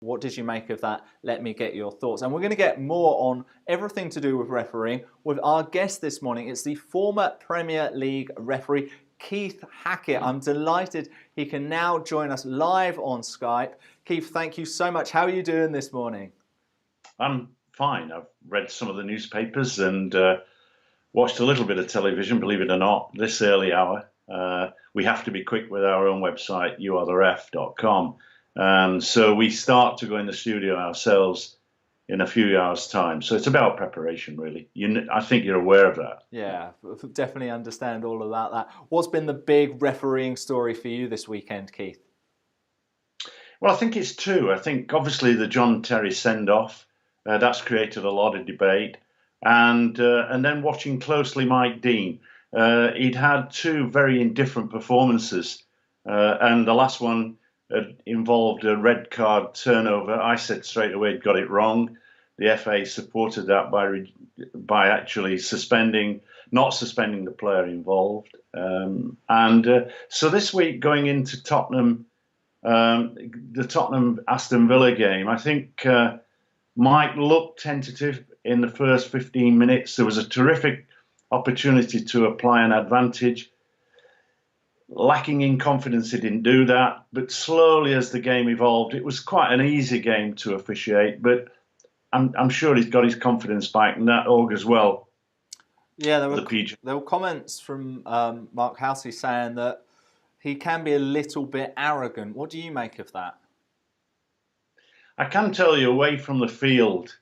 What did you make of that? Let me get your thoughts. And we're going to get more on everything to do with refereeing with our guest this morning. It's the former Premier League referee, Keith Hackett. I'm delighted he can now join us live on Skype. Keith, thank you so much. How are you doing this morning? I'm fine. I've read some of the newspapers and watched a little bit of television, believe it or not, this early hour. We have to be quick with our own website, youaretheref.com. And so we start to go in the studio ourselves in a few hours' time. So it's about preparation, really. I think you're aware of that. Yeah, definitely understand all about that. What's been the big refereeing story for you this weekend, Keith? Well, I think it's two. I think obviously the John Terry send-off, that's created a lot of debate. And then watching closely Mike Dean. He'd had two very indifferent performances. And the last one involved a red card turnover. I said straight away he'd got it wrong. The FA supported that by actually not suspending the player involved. So this week going into Tottenham, the Tottenham Aston Villa game, I think Mike looked tentative in the first 15 minutes. There was a terrific opportunity to apply an advantage. Lacking in confidence, he didn't do that. But slowly as the game evolved, it was quite an easy game to officiate. But I'm sure he's got his confidence back, and that augurs well. Yeah, there were comments from Mark Housey saying that he can be a little bit arrogant. What do you make of that? I can tell you, away from the field,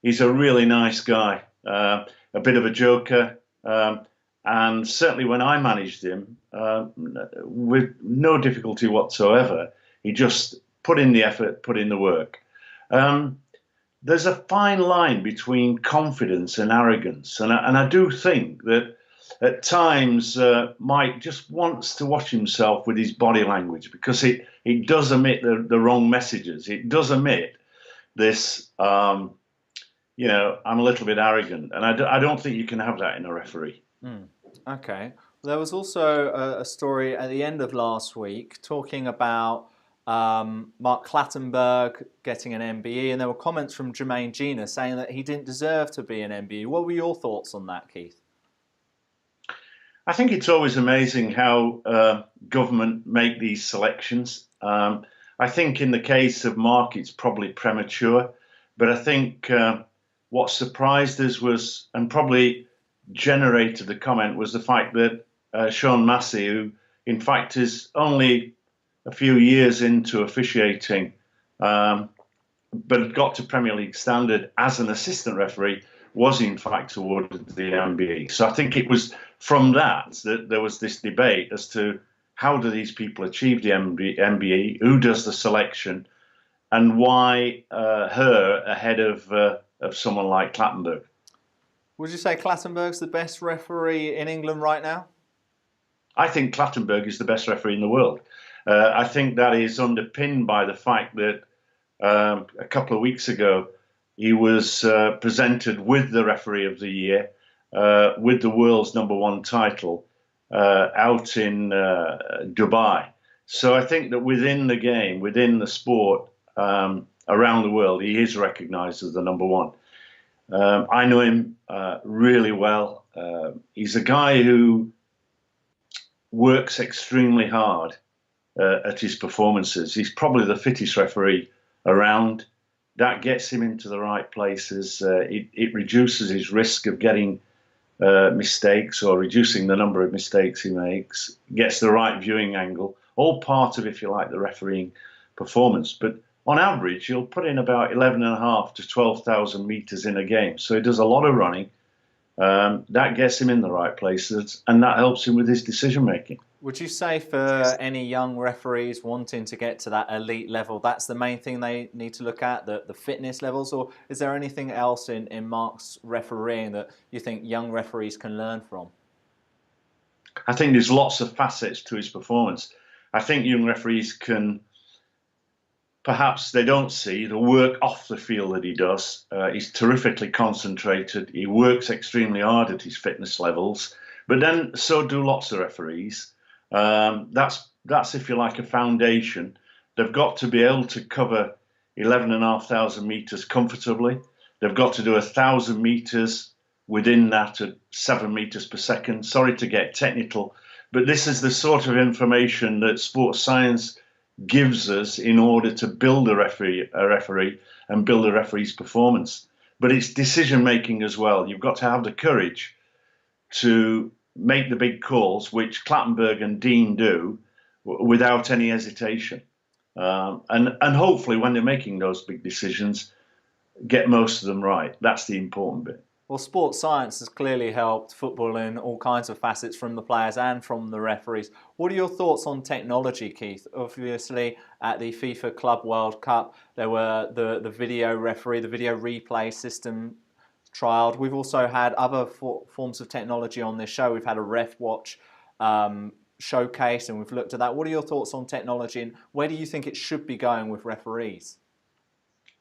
he's a really nice guy, a bit of a joker. And certainly when I managed him, with no difficulty whatsoever, he just put in the effort, put in the work. There's a fine line between confidence and arrogance. And I do think that at times Mike just wants to watch himself with his body language, because it does emit the wrong messages. It does emit this, I'm a little bit arrogant. And I don't think you can have that in a referee. Okay. There was also a story at the end of last week talking about Mark Clattenburg getting an MBE, and there were comments from Jermaine Gina saying that he didn't deserve to be an MBE. What were your thoughts on that, Keith? I think it's always amazing how government make these selections. I think in the case of Mark, it's probably premature, but I think what surprised us was, and probably generated the comment, was the fact that Sean Massey, who in fact is only a few years into officiating, but had got to Premier League standard as an assistant referee, was in fact awarded the MBE. So I think it was from that there was this debate as to how do these people achieve the MBE, who does the selection, and why her ahead of someone like Clattenburg. Would you say Clattenburg's the best referee in England right now? I think Clattenburg is the best referee in the world. I think that is underpinned by the fact that a couple of weeks ago he was presented with the Referee of the Year, with the world's #1 title out in Dubai. So I think that within the game, within the sport, around the world, he is recognised as the #1. I know him really well. He's a guy who works extremely hard at his performances. He's probably the fittest referee around. That gets him into the right places. It reduces his risk of getting mistakes, or reducing the number of mistakes he makes. Gets the right viewing angle. All part of, if you like, the refereeing performance. But on average, he'll put in about 11,500 to 12,000 meters in a game. So he does a lot of running. That gets him in the right places, and that helps him with his decision making. Would you say for any young referees wanting to get to that elite level, that's the main thing they need to look at, the fitness levels? Or is there anything else in Mark's refereeing that you think young referees can learn from? I think there's lots of facets to his performance. I think young referees can, perhaps they don't see the work off the field that he does. He's terrifically concentrated. He works extremely hard at his fitness levels, but then so do lots of referees. That's, if you like, a foundation. They've got to be able to cover 11,500 meters comfortably. They've got to do 1,000 meters within that at 7 meters per second. Sorry to get technical, but this is the sort of information that sports science gives us in order to build a referee and build a referee's performance. But it's decision making as well. You've got to have the courage to make the big calls, which Clattenburg and Dean do, without any hesitation. And hopefully when they're making those big decisions, get most of them right. That's the important bit. Well, sports science has clearly helped football in all kinds of facets, from the players and from the referees. What are your thoughts on technology, Keith? Obviously, at the FIFA Club World Cup, there were the video referee, the video replay system trialed. We've also had other forms of technology on this show. We've had a Ref Watch showcase, and we've looked at that. What are your thoughts on technology, and where do you think it should be going with referees?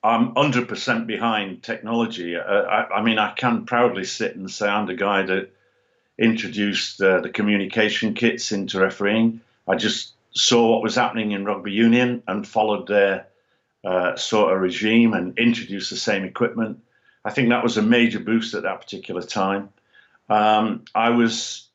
I'm 100% behind technology. I mean, I can proudly sit and say I'm the guy that introduced the communication kits into refereeing. I just saw what was happening in rugby union and followed their sort of regime and introduced the same equipment. I think that was a major boost at that particular time. I was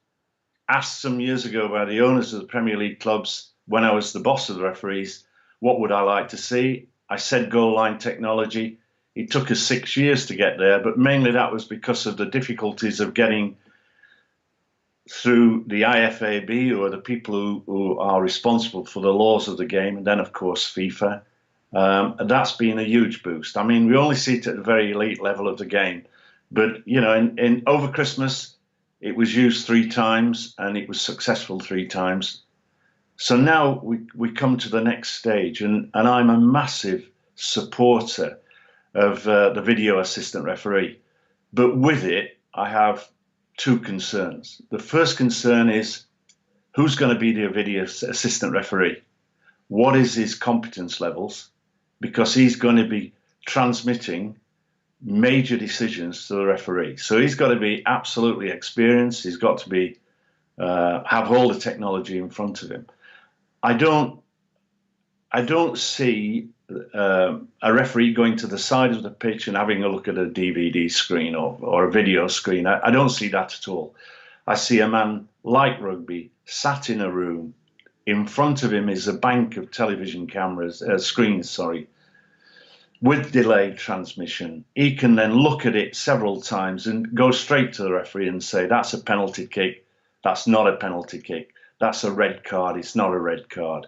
asked some years ago by the owners of the Premier League clubs, when I was the boss of the referees, what would I like to see? I said goal line technology. It took us 6 years to get there, but mainly that was because of the difficulties of getting through the IFAB, who are the people who are responsible for the laws of the game, and then, of course, FIFA. And that's been a huge boost. I mean, we only see it at the very elite level of the game. But, you know, in over Christmas, it was used 3 times, and it was successful 3 times. So now we come to the next stage, and I'm a massive supporter of the video assistant referee. But with it, I have 2 concerns. The first concern is, who's going to be the video assistant referee? What is his competence levels? Because he's going to be transmitting major decisions to the referee. So he's got to be absolutely experienced. He's got to be have all the technology in front of him. I don't see a referee going to the side of the pitch and having a look at a DVD screen or a video screen. I don't see that at all. I see a man like rugby sat in a room. In front of him is a bank of television cameras, screens, with delayed transmission. He can then look at it several times and go straight to the referee and say, that's a penalty kick, that's not a penalty kick. That's a red card, it's not a red card.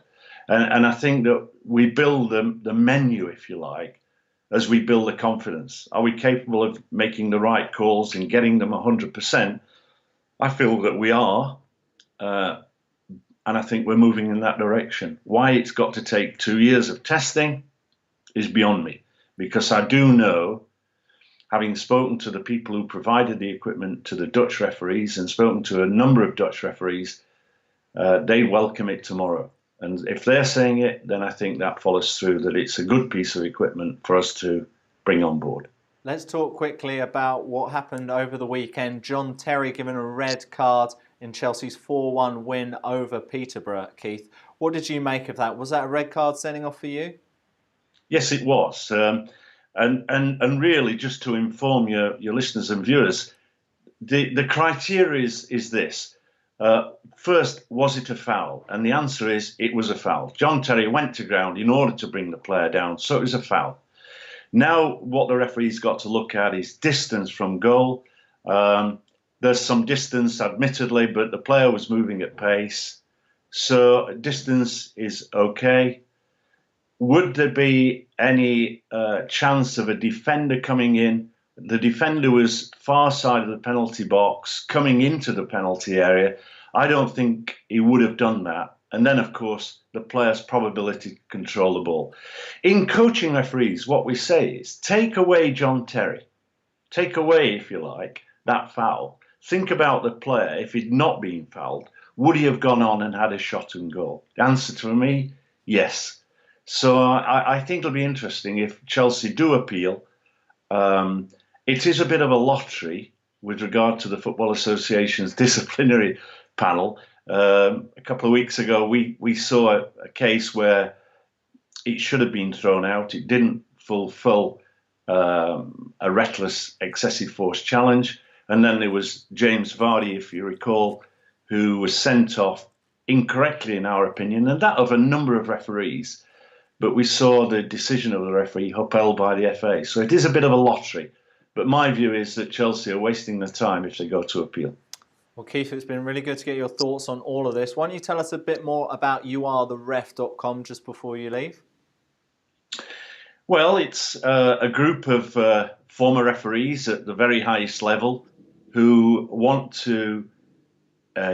And I think that we build the menu, if you like, as we build the confidence. Are we capable of making the right calls and getting them 100%? I feel that we are, and I think we're moving in that direction. Why it's got to take 2 years of testing is beyond me, because I do know, having spoken to the people who provided the equipment to the Dutch referees and spoken to a number of Dutch referees, they welcome it tomorrow. And if they're saying it, then I think that follows through, that it's a good piece of equipment for us to bring on board. Let's talk quickly about what happened over the weekend. John Terry given a red card in Chelsea's 4-1 win over Peterborough, Keith. What did you make of that? Was that a red card sending off for you? Yes, it was. And really, just to inform your listeners and viewers, the criteria is this. First, was it a foul? And the answer is it was a foul. John Terry went to ground in order to bring the player down, so it was a foul. Now, what the referee's got to look at is distance from goal. There's some distance, admittedly, but the player was moving at pace. So distance is okay. Would there be any chance of a defender coming in? The defender was far side of the penalty box, coming into the penalty area. I don't think he would have done that. And then, of course, the player's probability to control the ball. In coaching referees, what we say is, take away John Terry. Take away, if you like, that foul. Think about the player. If he'd not been fouled, would he have gone on and had a shot and goal? The answer to me, yes. So I think it'll be interesting if Chelsea do appeal. It is a bit of a lottery with regard to the Football Association's disciplinary panel. A couple of weeks ago, we saw a case where it should have been thrown out. It didn't fulfil a reckless excessive force challenge. And then there was James Vardy, if you recall, who was sent off incorrectly, in our opinion, and that of a number of referees. But we saw the decision of the referee upheld by the FA. So it is a bit of a lottery. But my view is that Chelsea are wasting their time if they go to appeal. Well, Keith, it's been really good to get your thoughts on all of this. Why don't you tell us a bit more about youaretheref.com just before you leave? Well, it's a group of former referees at the very highest level who want to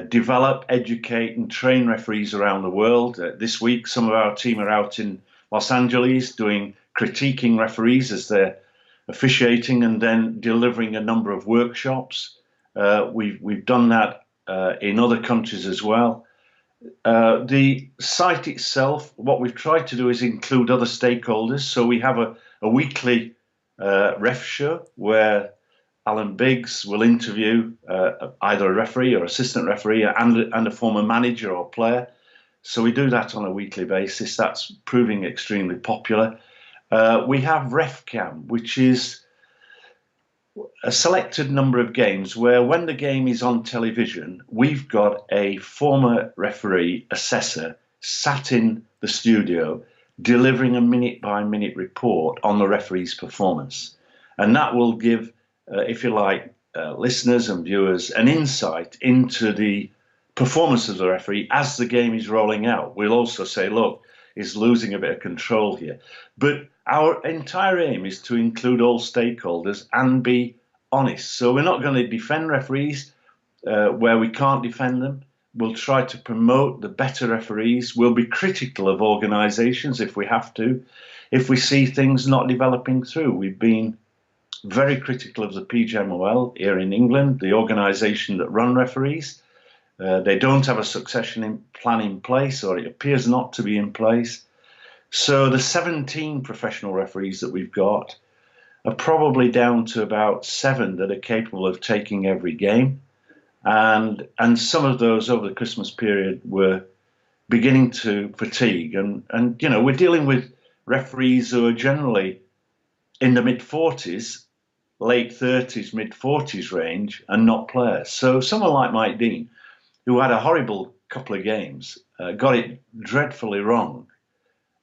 develop, educate and train referees around the world. This week, some of our team are out in Los Angeles critiquing referees as they're officiating and then delivering a number of workshops. We've done that in other countries as well. The site itself, what we've tried to do is include other stakeholders. So we have a weekly ref show where Alan Biggs will interview either a referee or assistant referee and a former manager or player. So we do that on a weekly basis. That's proving extremely popular. We have RefCam, which is a selected number of games where when the game is on television, we've got a former referee assessor sat in the studio delivering a minute-by-minute report on the referee's performance. And that will give, if you like, listeners and viewers an insight into the performance of the referee as the game is rolling out. We'll also say, look, he's losing a bit of control here. But our entire aim is to include all stakeholders and be honest. So we're not going to defend referees where we can't defend them. We'll try to promote the better referees. We'll be critical of organisations if we have to, if we see things not developing through. We've been very critical of the PGMOL here in England, the organisation that run referees. They don't have a succession plan in place, or it appears not to be in place. So the 17 professional referees that we've got are probably down to about 7 that are capable of taking every game. And some of those over the Christmas period were beginning to fatigue. And you know, we're dealing with referees who are generally in the mid-40s, late 30s, mid-40s range, and not players. So someone like Mike Dean, who had a horrible couple of games, got it dreadfully wrong,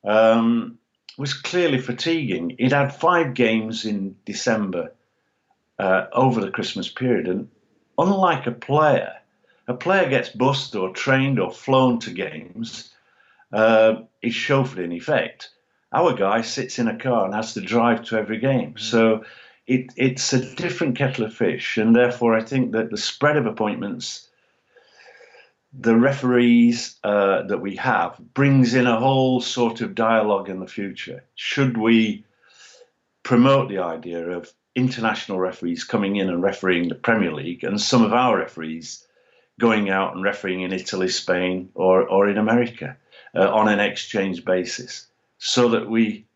was clearly fatiguing. He'd had 5 games in December over the Christmas period. And unlike a player gets bussed or trained or flown to games, is chauffeured in effect. Our guy sits in a car and has to drive to every game. So it's a different kettle of fish. And therefore, I think that the spread of appointments, the referees that we have, brings in a whole sort of dialogue in the future. Should we promote the idea of international referees coming in and refereeing the Premier League and some of our referees going out and refereeing in Italy, Spain or in America on an exchange basis, so that we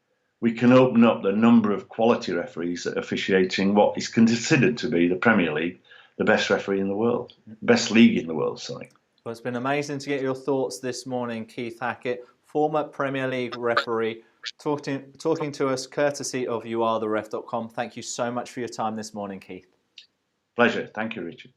can open up the number of quality referees that are officiating what is considered to be the Premier League, the best referee in the world, best league in the world, sorry. Well, it's been amazing to get your thoughts this morning, Keith Hackett, former Premier League referee, talking to us courtesy of youaretheref.com. Thank you so much for your time this morning, Keith. Pleasure. Thank you, Richard.